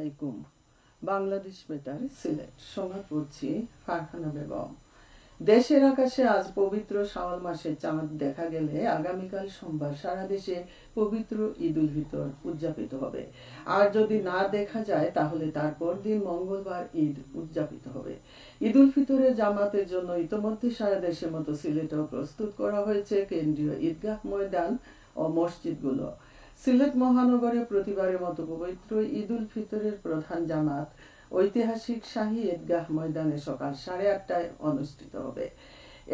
আলাইকুম। বাংলাদেশ বেতার সিলেট, সময় পড়ছি ফারহানা বেগম। দেশের আকাশে আজ পবিত্র শাওয়াল মাসের চাঁদ দেখা গেলে আগামীকাল সোমবার সারা দেশে পবিত্র ঈদ উল ফিতর উদযাপিত হবে। আর যদি না দেখা যায় তাহলে তারপর দিন মঙ্গলবার ঈদ উদযাপিত হবে। ঈদ উল ফিতরের জামাতের জন্য ইতোমধ্যে সারা দেশের মতো সিলেটেও প্রস্তুত করা হয়েছে কেন্দ্রীয় ঈদগাহ ময়দান ও মসজিদগুলো। সিলেট মহানগরে প্রতিবারের মতো পবিত্র ঈদ উল ফিতরের প্রধান জামাত ঐতিহাসিক শাহী ঈদগাহ ময়দানে সকাল 8:30টায় অনুষ্ঠিত হবে।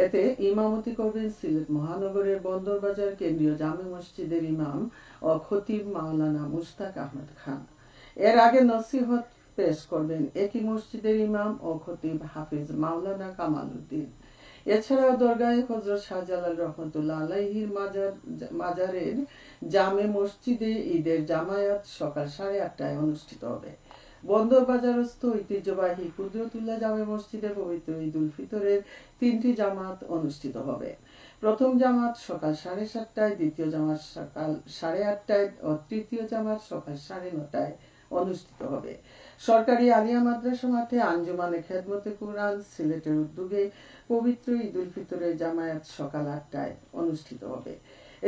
এতে ইমামতি করবেন সিলেট মহানগরের বন্দরবাজার কেন্দ্রীয় জামে মসজিদের ইমাম ও খতিব মাওলানা মুশতাক আহমদ খান। এর আগে নসিহত পেশ করবেন একই মসজিদের ইমাম ও খতিব হাফিজ মাওলানা কামাল উদ্দিন। এছাড়াও দরগাহে হযরত শাহজালাল রহমতুল্লাহ আলাইহির মাজারের জামে মসজিদে ঈদের জামায়াত সকাল 8:30টায় অনুষ্ঠিত হবে। বন্দরবাজারস্থ ঐতিহ্যবাহী কুদরতুল্লাহ জামে মসজিদে পবিত্র ঈদ উল ফিতরের 3টি জামাত অনুষ্ঠিত হবে। প্রথম জামাত সকাল 7:30টায়, দ্বিতীয় জামাত সকাল 8:30টায় ও তৃতীয় জামাত সকাল 9:30টায় অনুষ্ঠিত হবে। সরকারি আলিয়া মাদ্রাসা মাঠে আঞ্জুমানে খেদমতে কুরআন সিলেটের উদ্যোগে পবিত্র ঈদ উল ফিতরের জামায়াত সকাল 8টায় অনুষ্ঠিত হবে।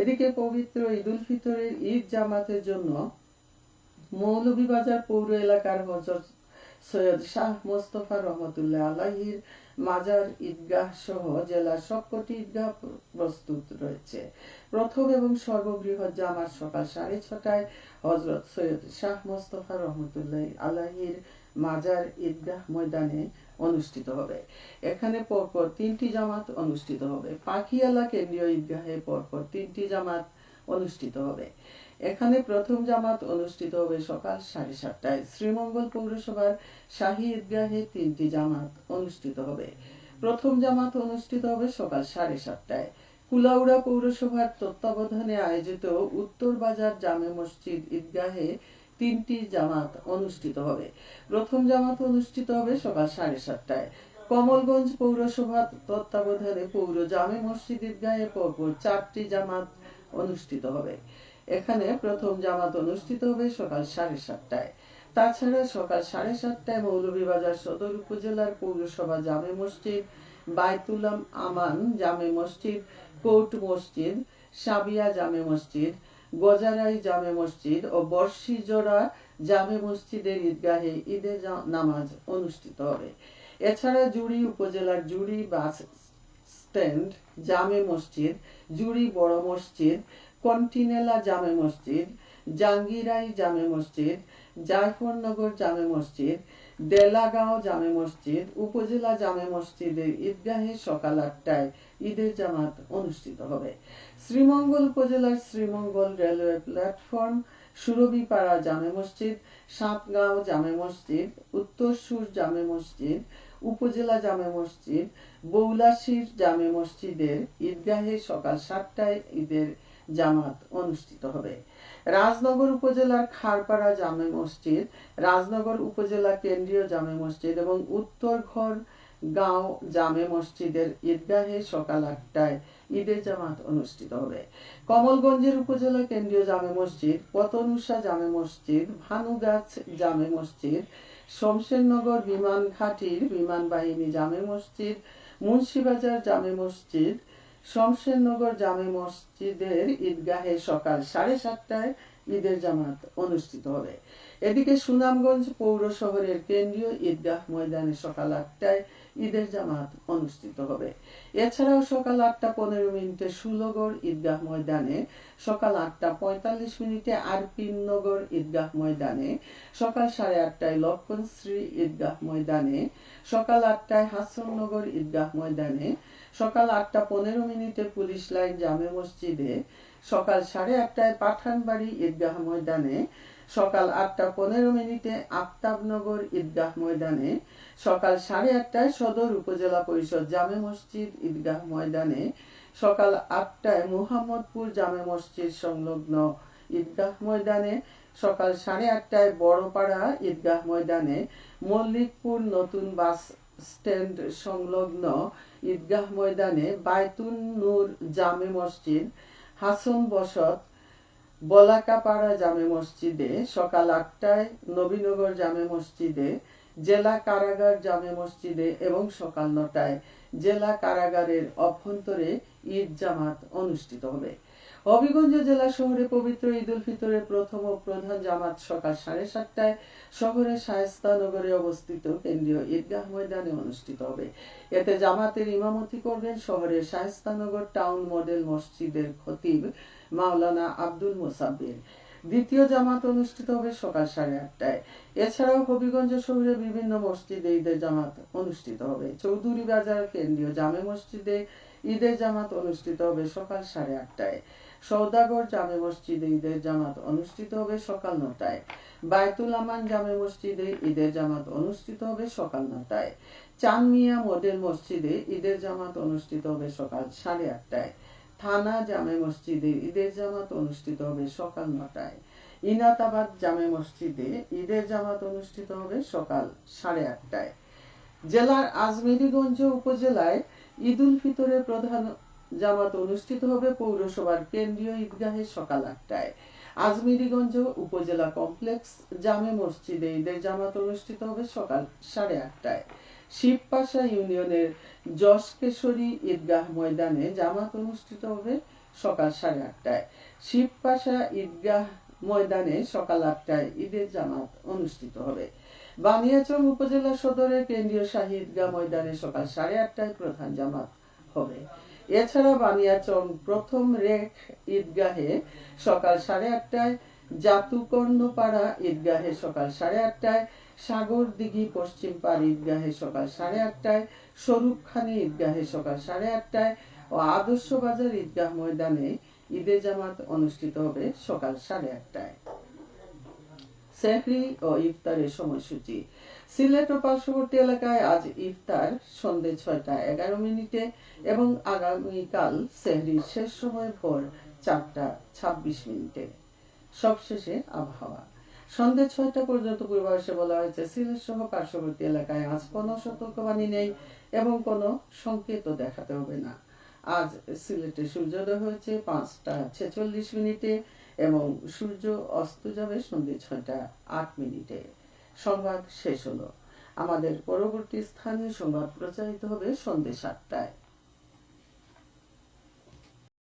এদিকে পবিত্র ঈদ উল ফিতরের ঈদ জামাতের জন্য মৌলভীবাজার পৌর এলাকার হযরত সৈয়দ শাহ মোস্তফা রহমতুল্লাহ আলাইহির মাজার ঈদগাহ সহ জেলার সবকটি ঈদগাহ প্রস্তুত রয়েছে। প্রথম এবং সর্ববৃহৎ জামাত সকাল 6:30টায় হযরত সৈয়দ শাহ মোস্তফা রহমতুল্লাহ আলাইহির মাজার ঈদগাহ ময়দানে অনুষ্ঠিত হবে। এখানে পরপর 3টি জামাত অনুষ্ঠিত হবে। পাখিয়ালা কেন্দ্রীয় ঈদগাহে পরপর 3টি জামাত অনুষ্ঠিত হবে। এখানে প্রথম জামাত অনুষ্ঠিত হবে সকাল 7:30টায়। শ্রীমঙ্গল পৌরসভার শাহী ঈদগাহে 3টি জামাত অনুষ্ঠিত হবে। প্রথম জামাত অনুষ্ঠিত হবে সকাল 7:30টায়। কুলাউড়া পৌরসভার তত্ত্বাবধানে আয়োজিত উত্তর বাজার জামে মসজিদ ঈদগাহে 3টি জামাত অনুষ্ঠিত হবে। প্রথম জামাত অনুষ্ঠিত হবে সকাল 7:30টায়। কমলগঞ্জ পৌরসভার তত্ত্বাবধানে পৌর জামে মসজিদ ঈদগাহে পরপর 4টি জামাত অনুষ্ঠিত হবে। এখানে প্রথম জামাত অনুষ্ঠিত হবে সকাল 7:30টায়। তাছাড়া সকাল 7:30টায় মৌলভীবাজার সদর উপজেলার পৌরসভা জামে মসজিদ, বাইতুল আমান জামে মসজিদ, কোর্ট মসজিদ, সাবিয়া জামে মসজিদ, গজারাই জামে মসজিদ ও বর্ষিজোড়া জামে মসজিদের ঈদগাহে ঈদের নামাজ অনুষ্ঠিত হবে। এছাড়া জুড়ি উপজেলার জুড়ি বাস স্ট্যান্ড জামে মসজিদ, জুড়ি বড় মসজিদ, কন্টিনেলা জামে মসজিদ, জাঙ্গিরাই জামে মসজিদ, জায়ফরনগর জামে মসজিদ, দেলাগাঁও জামে মসজিদ, উপজেলা জামে মসজিদের ঈদগাহে সকাল 8টায় ঈদের জামাত অনুষ্ঠিত হবে। শ্রীমঙ্গল উপজেলার শ্রীমঙ্গল রেলওয়ে প্ল্যাটফর্ম, সুরবিপাড়া জামে মসজিদ, সাতগাঁও জামে মসজিদ, উত্তরসুর জামে মসজিদ, উপজেলা জামে মসজিদ, বৌলাশীর জামে মসজিদের ঈদগাহে সকাল 7টায় ঈদের জামাত অনুষ্ঠিত হবে। রাজনগর উপজেলার খারপাড়া জামে মসজিদ, রাজনগর উপজেলা কেন্দ্রীয় জামে মসজিদ এবং উত্তরঘর গাঁও জামে মসজিদের ঈদগাহে সকাল 8টায় ঈদের জামাত অনুষ্ঠিত হবে। কমলগঞ্জের উপজেলা কেন্দ্রীয় জামে মসজিদ, পতনুষা জামে মসজিদ, ভানুগাছ জামে মসজিদ, শমশেরনগর বিমান ঘাটির বিমান বাহিনী জামে মসজিদ, মুন্সিবাজার জামে মসজিদ, শমশেরনগর জামে মসজিদের ঈদগাহে সকাল 7:30টায় ঈদের জামাত অনুষ্ঠিত হবে। এদিকে সুনামগঞ্জ পৌর শহরের কেন্দ্রীয় ঈদগাহ ময়দানে সকাল 8টায় ঈদের জামাত অনুষ্ঠিত হবে। এছাড়াও সকাল 8:15 ষোলগড় ঈদগাহ ময়দানে, সকাল 8:45 আরপিনগর ঈদগাহ ময়দানে, সকাল 8:30টায় লক্ষণশ্রী ঈদগাহ ময়দানে, সকাল 8টায় হাসননগর ঈদগাহ ময়দানে, সকাল 8:15 পুলিশ লাইন জামে মসজিদে, সকাল 8:30টায় পাঠানবাড়ি ঈদগাহ ময়দানে, সকাল 8:15 আফতাবনগর ঈদগাহ ময়দানে, সকাল 8:30টায় সদর উপজেলা পরিষদ জামে মসজিদ ঈদগাহ ময়দানে, সকাল 8টায় মোহাম্মদপুর জামে মসজিদ সংলগ্ন ঈদগাহ ময়দানে, সকাল 8:30টায় বড়পাড়া ঈদগাহ ময়দানে, মল্লিকপুর নতুন বাস স্ট্যান্ড সংলগ্ন ঈদগাহ ময়দানে, বাইতুন নূর জামে মসজিদ, হাসন বসত বলাকাপাড়া জামে মসজিদে সকাল 8টায়, নবীনগর জামে মসজিদে, জেলা কারাগার জামে মসজিদে এবং সকাল 9টায় জেলা কারাগারের অভ্যন্তরে ঈদ জামাত অনুষ্ঠিত হবে। হবিগঞ্জ জেলা শহরে পবিত্র ঈদ উল ফিতরের প্রথম ও প্রধান জামাত সকাল 7:30টায় শহরের শায়েস্তানগরে অবস্থিত কেন্দ্রীয় ঈদগাহ ময়দানে অনুষ্ঠিত হবে। এতে জামাতের ইমামতি করবেন শহরের শায়েস্তানগর টাউন মডেল মসজিদের খতিব মাওলানা আব্দুল মোসাব্বির। দ্বিতীয় জামাত অনুষ্ঠিত হবে সকাল 8:30টায়। এছাড়াও হবিগঞ্জ শহরে বিভিন্ন মসজিদে ঈদের জামাত অনুষ্ঠিত হবে। চৌধুরী বাজার কেন্দ্রীয় জামে মসজিদে ঈদের জামাত অনুষ্ঠিত হবে সকাল 8:30টায়। সওদাগর জামে মসজিদে ঈদের জামাত অনুষ্ঠিত হবে সকাল 9টায়। বায়তুল আমান জামে মসজিদে ঈদের জামাত অনুষ্ঠিত হবে সকাল 9টায়। চানমিয়া মডেল মসজিদে ঈদের জামাত অনুষ্ঠিত হবে সকাল 8:30টায়। থানা জামে মসজিদে ঈদের জামাত অনুষ্ঠিত হবে সকাল 9টায়। ইনাতাবাদ জামে মসজিদে ঈদের জামাত অনুষ্ঠিত হবে সকাল 8:30টায়। জেলার আজমেরীগঞ্জ উপজেলায় ঈদ উল ফিতরের প্রধান জামাত অনুষ্ঠিত হবে পৌরসভার কেন্দ্রীয় ঈদগাহে সকাল 8টায়। আজমেরীগঞ্জ উপজেলা কমপ্লেক্স জামে মসজিদে ঈদের জামাত অনুষ্ঠিত হবে সকাল 8:30টায়। শিবপাশা ইউনিয়নের যশকেশরী ঈদগাহ ময়দানে জামাত অনুষ্ঠিত হবে সকাল 8:30টায়। শিবপাশা ঈদগাহ ময়দানে সকাল 8টায় ঈদের জামাত অনুষ্ঠিত হবে। বানিয়াচং উপজেলা সদরের কেন্দ্রীয় শাহী ঈদগাহ ময়দানে সকাল 8:30টায় প্রধান জামাত হবে। এছাড়া বানিয়াচং প্রথম রেখ ঈদগাহে সকাল 8:30টায়, জাতুকর্ণপাড়া ঈদগাহে সকাল 8:30টায়, সাগরদিঘি পশ্চিম পাড় ঈদগাহে সকাল 8:30টায়, স্বরূপখানী ঈদগাহে সকাল 8:30টায় ও আদর্শ বাজার ঈদগাহ ময়দানে ঈদের জামাত অনুষ্ঠিত হবে সকাল 8:30টায়। সেহরি ও ইফতারের সময়সূচি। সিলেট ও পার্শ্ববর্তী এলাকায় আজ ইফতার সন্ধ্যে 6:11 এবং আগামীকাল সেহরির শেষ সময় ভোর 4:26। সবশেষে আবহাওয়া। সন্ধ্যে 6টা পর্যন্ত পূর্বাভাসে বলা হয়েছে সিলেট সহ পার্শ্ববর্তী এলাকায় আজ কোনো সতর্কবাণী নেই এবং কোনো সংকেতও দেখাতে হবে না। আজ সিলেটে সূর্যোদয় হয়েছে 5:46 এবং সূর্য অস্ত যাবে সন্ধ্যে 6:08। সংবাদ শেষ হলো। আমাদের পরবর্তী স্থানীয় সংবাদ প্রচারিত হবে সন্ধ্যে 7টায়।